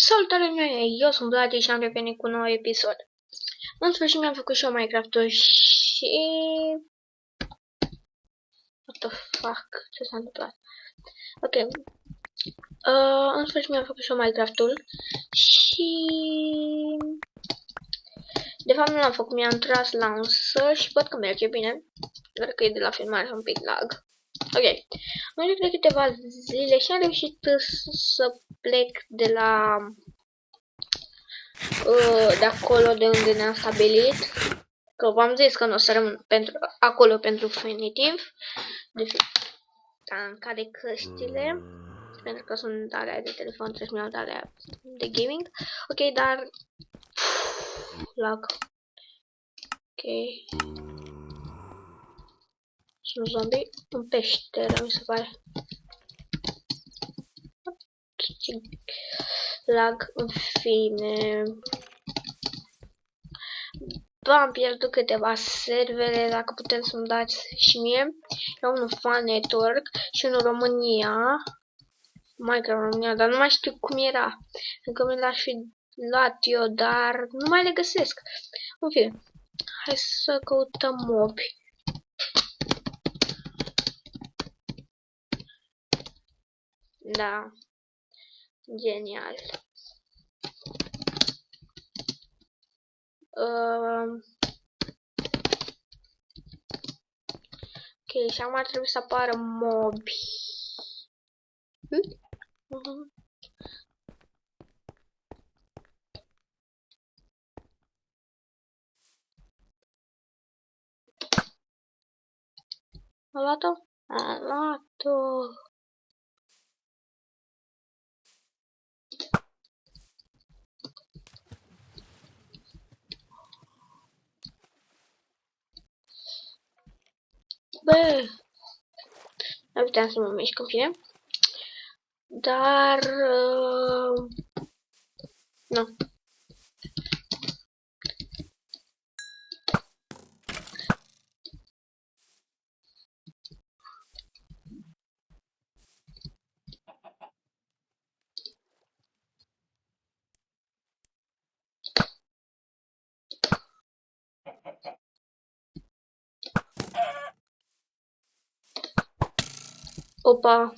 Salutare mea, eu sunt Vlad și am revenit cu un nou episod. În sfârșit mi-am făcut și eu Minecraft-ul și... What the fuck? Ce s-a întâmplat? Ok. În sfârșit mi-am făcut și eu Minecraft-ul și... De fapt nu l-am făcut, mi-am tras lansă și văd că merge bine. Doar că e de la filmare un pic lag. Ok. În urmă de câteva zile și am reușit să plec de la... de acolo de unde ne-am stabilit. Că v-am zis că nu o să rămân acolo pentru definitiv. Am cade căștile. Pentru că sunt alea de telefon, trebuie să-mi iau de alea de gaming. Ok, dar... lag. Ok. Și un zombie. Un peșteră, mi se pare. Lag, în fine. Am pierdut câteva servere, dacă puteți să-mi dați și mie. Eu unul Fan Network și unul România. Minecraft România, dar nu mai știu cum era. Încă mi l-aș fi luat eu, dar nu mai le găsesc. În fine, hai să căutăm mobi. Da, genial. Ok, și acum ar trebui să apară mobi. A luat-o? A luat-o. Bă, nu puteam să mă mișc în fine. Dar... nu. Opa.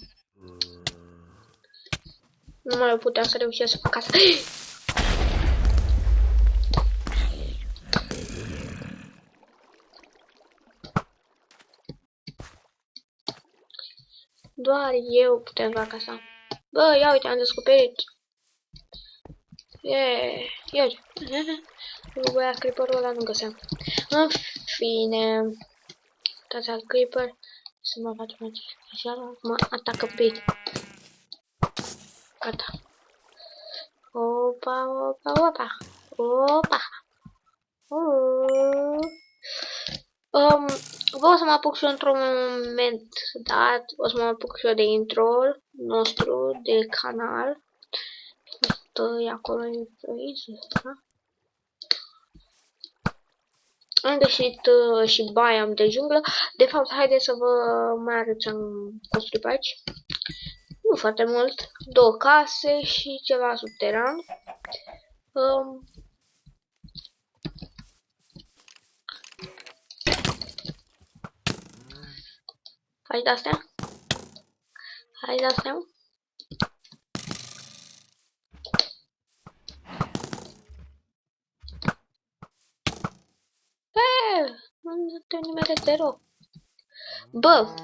Nu mai puteam să reușesc să fac asta. Doar eu putem fac asta. Bă, ia uite, am descoperit. Ia uite. Băia, creeper-ul ăla nu găseam. În fine. Uitați al creeper. Să mă facem așa, mă atacă pe el. Gata. Opa, opa, opa. Opa. O să mă apuc și eu într-un moment dat. O să mă apuc și eu de intro-ul nostru de canal. E acolo aici, da? Am găsit și biome de junglă. De fapt, haideți să vă mai arăt ce am construit pe aici. Nu foarte mult. 2 case și ceva subteran. Hai de astea. Hai de astea. Nu te nimere 0. Bă!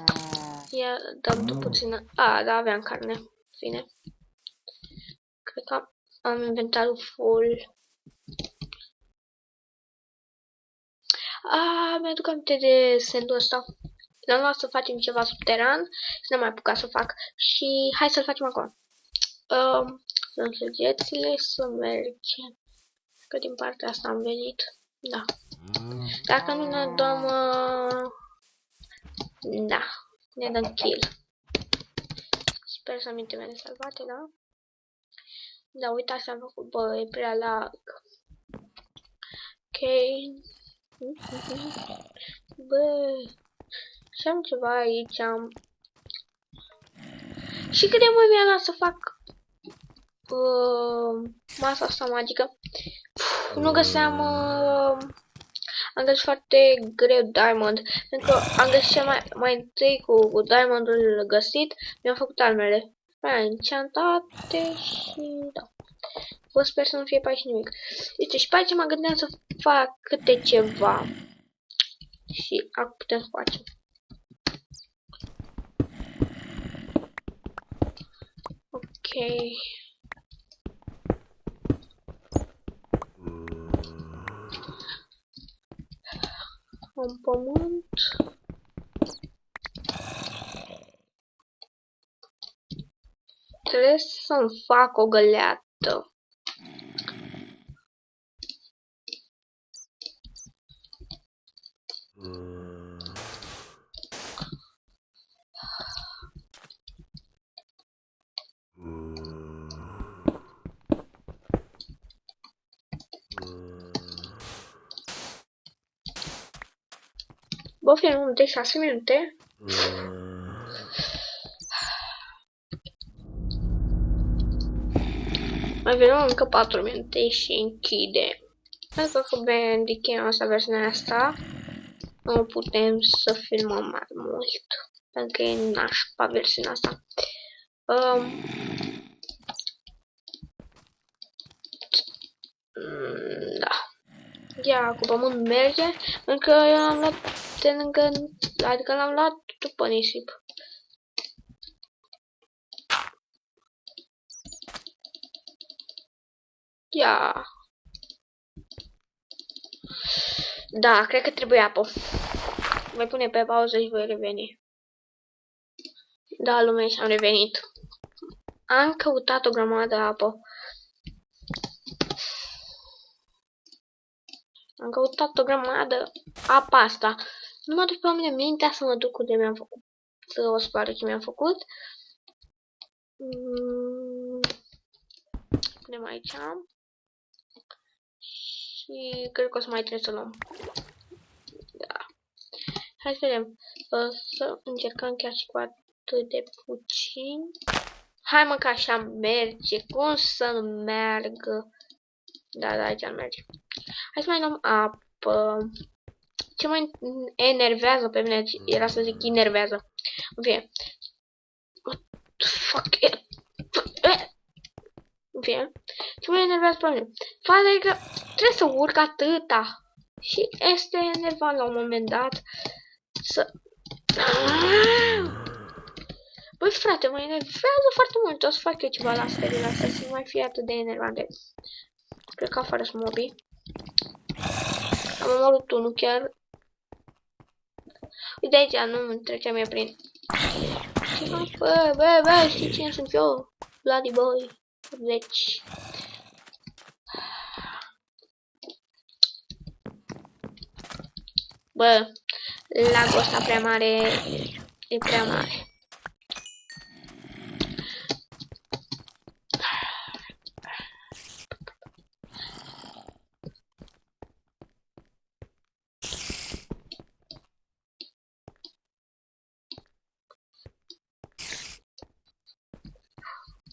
Ia, dăm tu puțină. Da, aveam carne. Bine. Cred că am inventarul full. Mi-aduc aminte de sendul ăsta. L-am luat să facem ceva subteran. Și n-am mai apucat să fac. Și hai să-l facem acum. Sunt săgețile să mergem. Că din partea asta am venit. Da. Dacă nu ne dăm... da. Ne dăm kill. Sper să minte mele salvate, da? Da, uitați, am făcut, bă, e prea lag. Ok. Bă. Și am ceva aici, am... Și cât de mult mi-a luat să fac masa asta magică. Nu găseam... am găsit foarte greu diamond. Pentru că am găsit cel mai întâi cu diamondul găsit. Mi-am făcut armele. Enchantate și... da. Vă sper să nu fie pe aici nimic. Deci și pe aici mă gândeam să fac câte ceva. Și acum putem să facem. Ok. Un pământ. Trebuie să-mi fac o găleată. Bă, filmul de 6 minute. Mai vedem încă 4 minute și închide. Pentru că Bandicam asta, versiunea asta, nu putem să filmăm mai mult. Pentru că e nașpa versiunea asta. Da. Ia, cu pământ merge, pentru că eu l-am luat de lângă, adică l-am luat după nisip. Ia. Da, cred că trebuie apă. Voi pune pe pauză și voi reveni. Da, lume, și-am revenit. Am căutat o grămadă de apă. Am căutat o grămadă apa asta. Nu mă duc pe mine mintea să mă duc unde mi-am făcut. Să o spare ce mi-am făcut. Punem aici. Și cred că o să mai trebuie să luăm. Da. Hai să vedem. Să încercăm chiar și cu atât de puțin. Hai mă că așa merge. Cum să nu meargă? Da, da, aici merge. Hai să mai luăm apă. Ce mă enervează pe mine era să zic enervează. În fine. What the fuck? În fine. Ce mă enervează pe mine? Faza e că trebuie să urc atâta. Și este enervant la un moment dat să... Băi frate, mă enervează foarte mult. O să fac eu ceva la seriile astea să nu mai fie atât de enervante. Cred că afară sunt mobii. Am omorât unul chiar. Uite aici, nu trecea mie prin... Bă, știi cine sunt eu? Bloody boy. Deci... Bă, lagul ăsta prea mare e prea mare.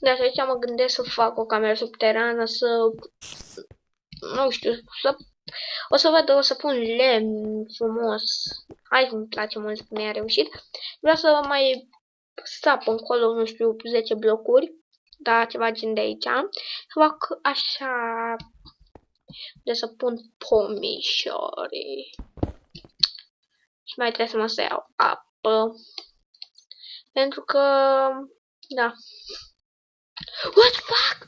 De aici mă gândesc să fac o cameră subterană, să... Nu știu, să... O să văd, o să pun lemn frumos. Hai, îmi place mult cum mi-a reușit. Vreau să mai sap încolo, nu știu, 10 blocuri. Da, ceva gen de aici. Să fac așa... De să pun pomișori. Și mai trebuie să mă să iau apă. Pentru că... Da. What the fuck?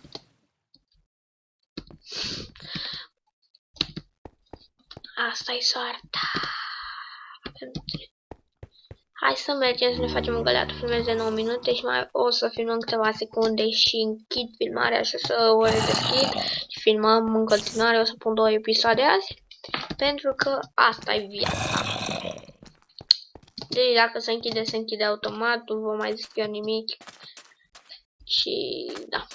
Asta e soarta. Hai să mergem să ne facem o găleată. Filmez de 9 minute și mai o să filmăm câteva secunde și închid filmarea și o să o redeschid și filmăm în continuare. O să pun 2 episoade azi. Pentru că asta e viața. Deci dacă se închide automat. Nu vă mai zic eu nimic. Și da.